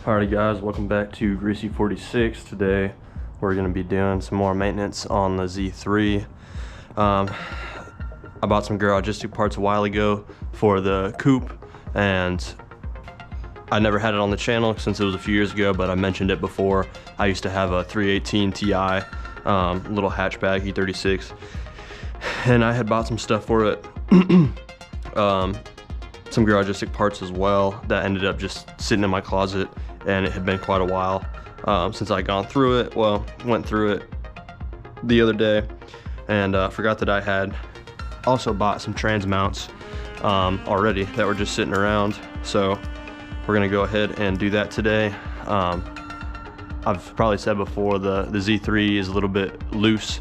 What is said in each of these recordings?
Alrighty guys, welcome back to E36. Today we're going to be doing some more maintenance on the Z3. I bought some Garagistic parts a while ago for the coupe, and I never had it on the channel since it was a few years ago, but I mentioned it before. I used to have a 318 Ti little hatchback E36, and I had bought some stuff for it. Some Garagistic parts as well that ended up just sitting in my closet, and it had been quite a while since I went through it the other day, and forgot that I had also bought some trans mounts already that were just sitting around. So we're gonna go ahead and do that today. I've probably said before, the Z3 is a little bit loose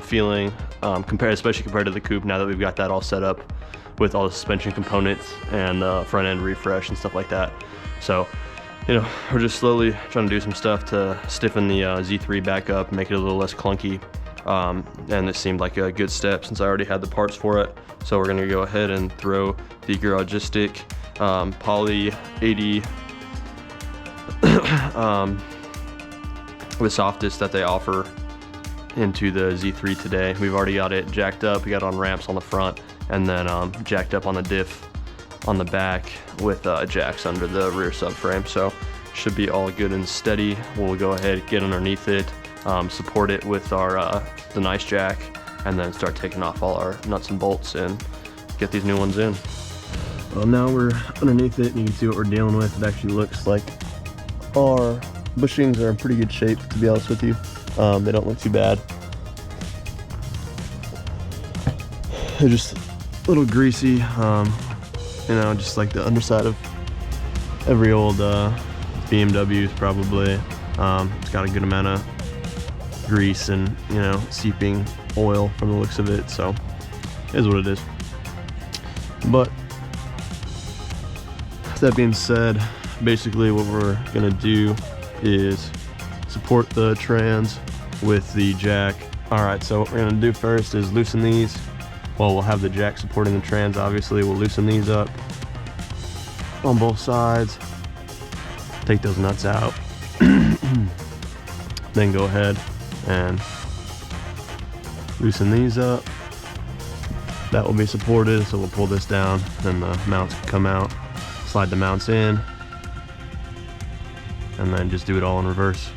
feeling, especially compared to the coupe, now that we've got that all set up with all the suspension components and front end refresh and stuff like that. So, you know, we're just slowly trying to do some stuff to stiffen the Z3 back up, make it a little less clunky. And it seemed like a good step since I already had the parts for it. So we're gonna go ahead and throw the Garagistic Poly 80 the softest that they offer into the Z3 today. We've already got it jacked up. We got it on ramps on the front, and then jacked up on the diff on the back with jacks under the rear subframe. So should be all good and steady. We'll go ahead, get underneath it, support it with our the nice jack, and then start taking off all our nuts and bolts and get these new ones in. Well, now we're underneath it, and you can see what we're dealing with. It actually looks like our bushings are in pretty good shape, to be honest with you. They don't look too bad. They're just a little greasy, you know, just like the underside of every old BMWs probably. It's got a good amount of grease and, you know, seeping oil from the looks of it, so it is what it is. But that being said, basically what we're gonna do is support the trans with the jack. All right, so what we're gonna do first is loosen these. Well, we'll have the jack supporting the trans, obviously. We'll loosen these up on both sides, take those nuts out, then go ahead and loosen these up. That will be supported, so we'll pull this down, then the mounts can come out, slide the mounts in, and then just do it all in reverse.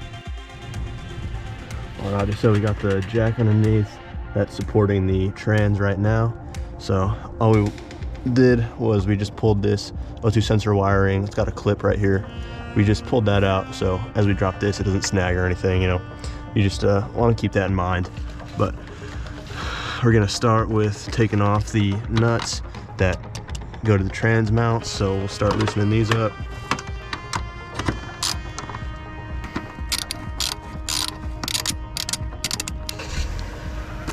Alrighty, so we got the jack underneath that's supporting the trans right now. So all we did was we just pulled this O2 sensor wiring. It's got a clip right here. We just pulled that out, so as we drop this, it doesn't snag or anything, you know. You just want to keep that in mind. But we're gonna start with taking off the nuts that go to the trans mounts. So we'll start loosening these up.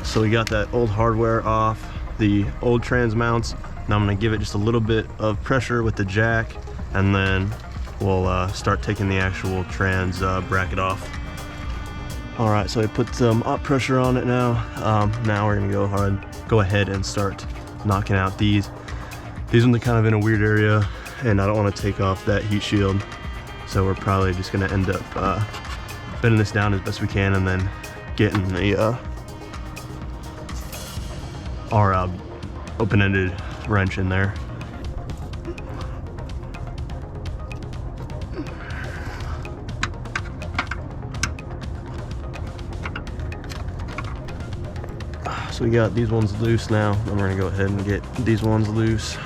So we got that old hardware off the old trans mounts. Now I'm gonna give it just a little bit of pressure with the jack, and then we'll start taking the actual trans bracket off. All right, so I put some up pressure on it now. Now we're gonna go ahead and start knocking out these. These ones are kind of in a weird area, and I don't want to take off that heat shield. So we're probably just gonna end up bending this down as best we can, and then getting the our open-ended wrench in there. So we got these ones loose now, and we're gonna go ahead and get these ones loose.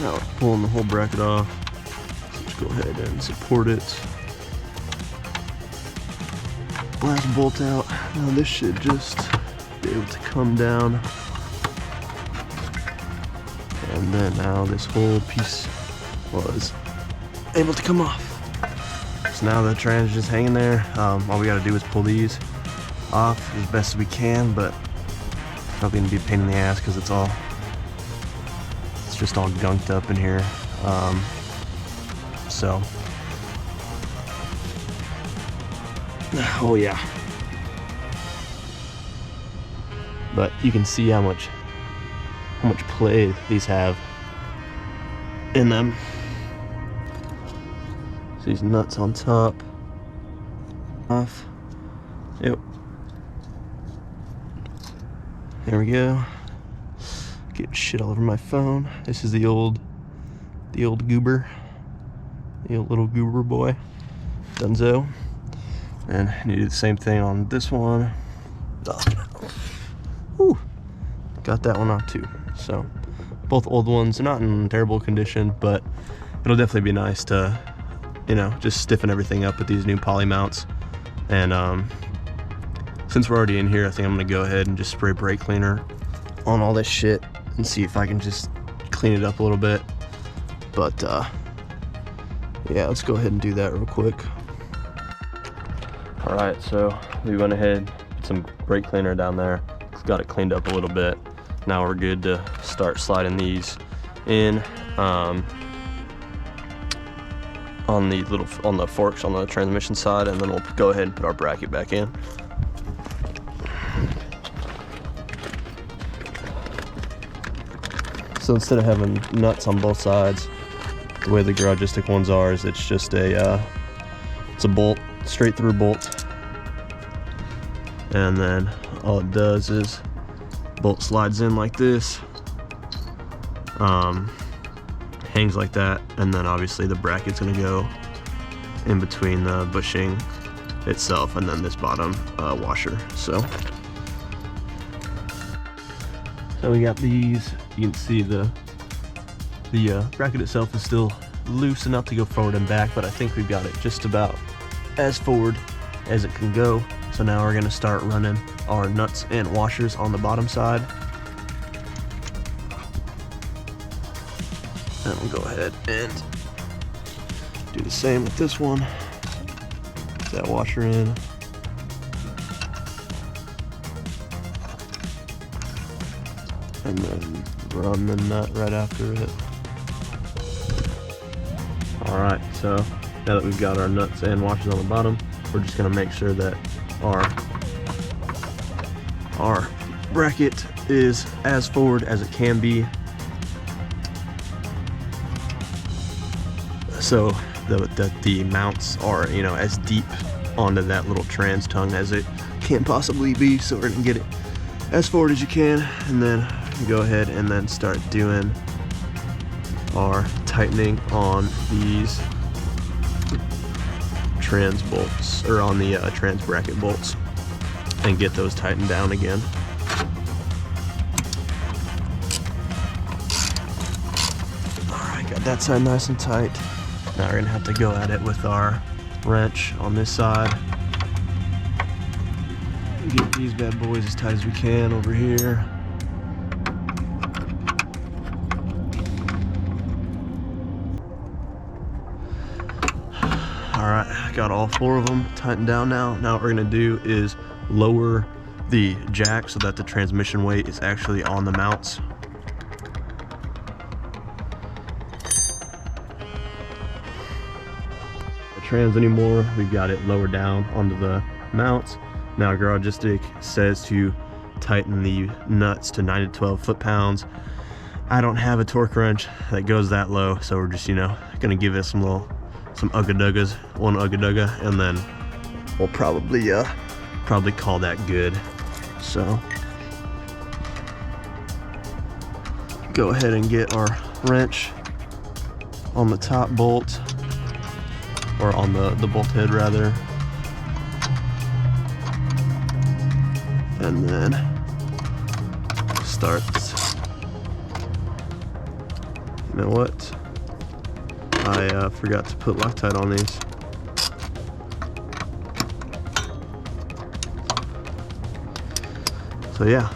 Now we're pulling the whole bracket off. So just go ahead and support it. Last bolt out. Now this should just be able to come down. And then now this whole piece was able to come off. So now the trans is just hanging there. All we gotta do is pull these off as best as we can, but probably gonna be a pain in the ass because it's just all gunked up in here. So Oh yeah. But you can see how much play these have in them. So these nuts on top. Off. Yep. There we go. Getting shit all over my phone. This is the old goober. The old little goober boy. Dunzo. And you do the same thing on this one. Whew. Got that one off too. So both old ones, not in terrible condition, but it'll definitely be nice to, you know, just stiffen everything up with these new poly mounts. And since we're already in here, I think I'm gonna go ahead and just spray brake cleaner on all this shit and see if I can just clean it up a little bit. But yeah, let's go ahead and do that real quick. All right, so we went ahead, put some brake cleaner down there, got it cleaned up a little bit. Now we're good to start sliding these in on the forks on the transmission side, and then we'll go ahead and put our bracket back in. So instead of having nuts on both sides, the way the Garagistic ones are, is it's just it's a bolt, straight through bolt, and then all it does is bolt slides in like this, hangs like that, and then obviously the bracket's gonna go in between the bushing itself and then this bottom washer. So we got these. You can see the bracket itself is still loose enough to go forward and back, but I think we've got it just about as forward as it can go. So now we're gonna start running our nuts and washers on the bottom side. And we'll go ahead and do the same with this one. Put that washer in. And then run the nut right after it. Alright, so now that we've got our nuts and washers on the bottom, we're just gonna make sure that our bracket is as forward as it can be, so that the mounts are, you know, as deep onto that little trans tongue as it can possibly be. So we're gonna get it as forward as you can, and then go ahead and then start doing our tightening on these trans bolts, or on the trans bracket bolts, and get those tightened down again. Alright, got that side nice and tight. Now we're gonna have to go at it with our wrench on this side. Get these bad boys as tight as we can over here. Alright, got all four of them tightened down now. Now what we're gonna do is lower the jack so that the transmission weight is actually on the mounts. The trans anymore, we've got it lower down onto the mounts. Now Garagistic says to tighten the nuts to 9 to 12 foot-pounds. I don't have a torque wrench that goes that low, so we're just, you know, gonna give it some ugga-duggas, one ugga-dugga, and then we'll probably call that good. So go ahead and get our wrench on the top bolt, or on the bolt head rather, and then start. You know what? I forgot to put Loctite on these. So yeah,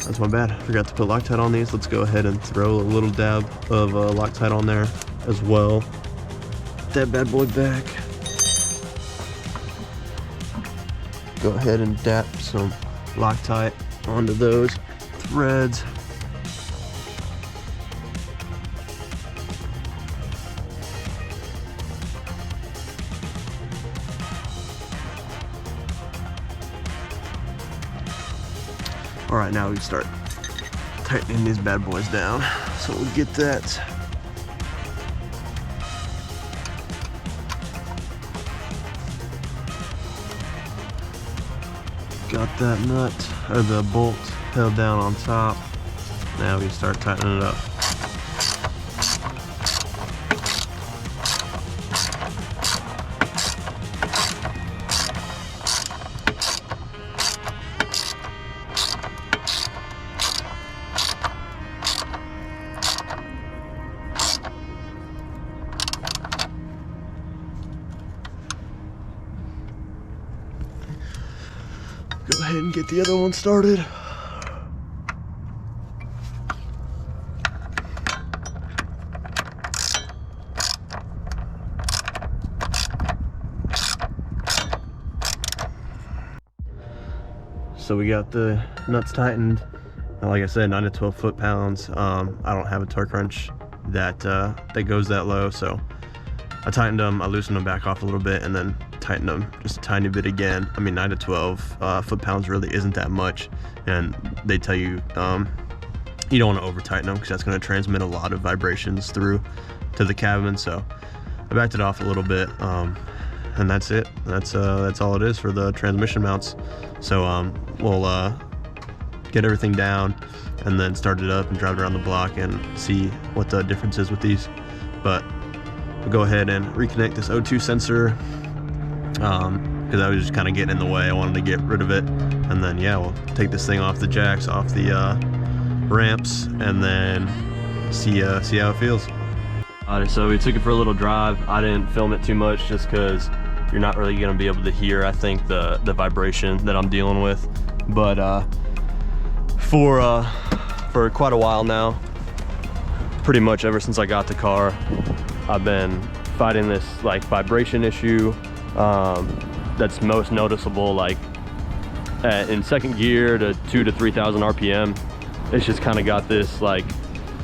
that's my bad. I forgot to put Loctite on these. Let's go ahead and throw a little dab of Loctite on there as well. Put that bad boy back. Go ahead and dap some Loctite onto those threads. All right, now we start tightening these bad boys down. So we'll get that. Got that nut, or the bolt held down on top. Now we start tightening it up. Go ahead and get the other one started. So we got the nuts tightened. Like I said, 9 to 12 foot-pounds. I don't have a torque wrench that goes that low, so I tightened them, I loosened them back off a little bit, and then tightened them just a tiny bit again. I mean, 9 to 12 foot-pounds really isn't that much, and they tell you you don't want to over-tighten them because that's going to transmit a lot of vibrations through to the cabin. So I backed it off a little bit, and that's it. That's all it is for the transmission mounts. So we'll get everything down and then start it up and drive it around the block and see what the difference is with these. But we'll go ahead and reconnect this O2 sensor because I was just kind of getting in the way. I wanted to get rid of it, and then yeah, we'll take this thing off the jacks, off the ramps, and then see how it feels. Alright, so we took it for a little drive. I didn't film it too much just because you're not really going to be able to hear, I think, the vibration that I'm dealing with. But for quite a while now, pretty much ever since I got the car, I've been fighting this like vibration issue that's most noticeable like in second gear to 2,000 to 3,000 RPM. It's just kind of got this like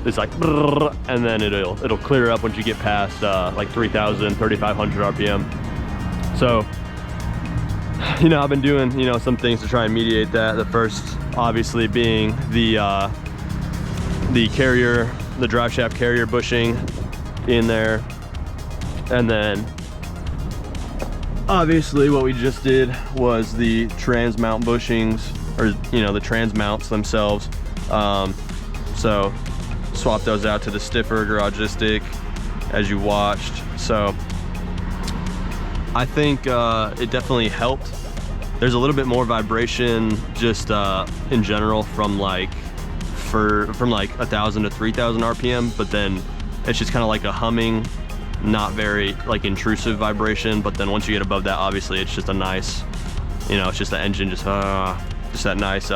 and then it'll clear up once you get past like 3,000, 3,500 RPM. So, you know, I've been doing, you know, some things to try and mediate that. The first, obviously, being the carrier, the drive shaft carrier bushing in there. And then, obviously, what we just did was the trans mount bushings, or, you know, the trans mounts themselves. So, swap those out to the stiffer Garagistic, as you watched. So, I think it definitely helped. There's a little bit more vibration just in general from like 1,000 to 3,000 RPM, but then it's just kind of like a humming, not very like intrusive vibration. But then once you get above that, obviously it's just a nice, you know, it's just the engine just that nice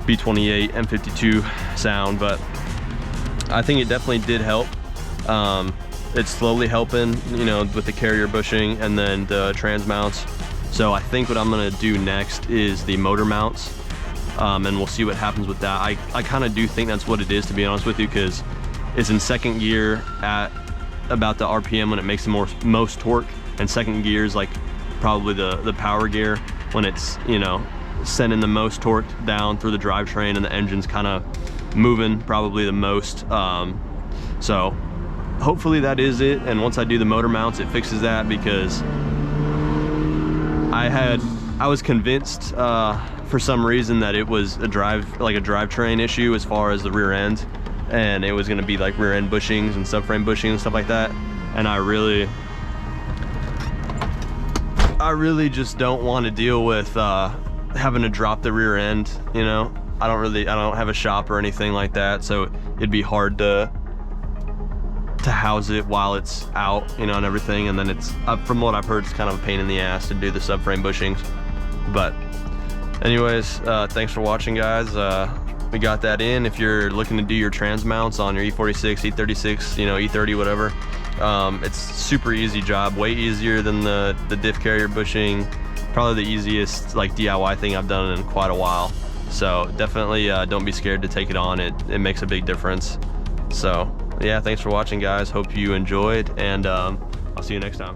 B28 M52 sound. But I think it definitely did help. It's slowly helping, you know, with the carrier bushing and then the trans mounts. So I think what I'm gonna do next is the motor mounts, and we'll see what happens with that. I kind of do think that's what it is, to be honest with you, because it's in second gear at about the RPM when it makes the most torque, and second gear is like probably the power gear when it's, you know, sending the most torque down through the drivetrain, and the engine's kind of moving probably the most. So hopefully that is it, and once I do the motor mounts, it fixes that, because I was convinced for some reason that it was a drivetrain issue as far as the rear end, and it was going to be like rear end bushings and subframe bushing and stuff like that. And I really just don't want to deal with having to drop the rear end, you know. I don't have a shop or anything like that, so it'd be hard to house it while it's out, you know, and everything. And then it's, from what I've heard, it's kind of a pain in the ass to do the subframe bushings. But anyways, thanks for watching, guys. We got that in. If you're looking to do your trans mounts on your E46, E36, you know, E30, whatever, it's super easy job, way easier than the diff carrier bushing. Probably the easiest like DIY thing I've done in quite a while. So definitely don't be scared to take it on. It makes a big difference. So yeah, thanks for watching, guys. Hope you enjoyed, and I'll see you next time.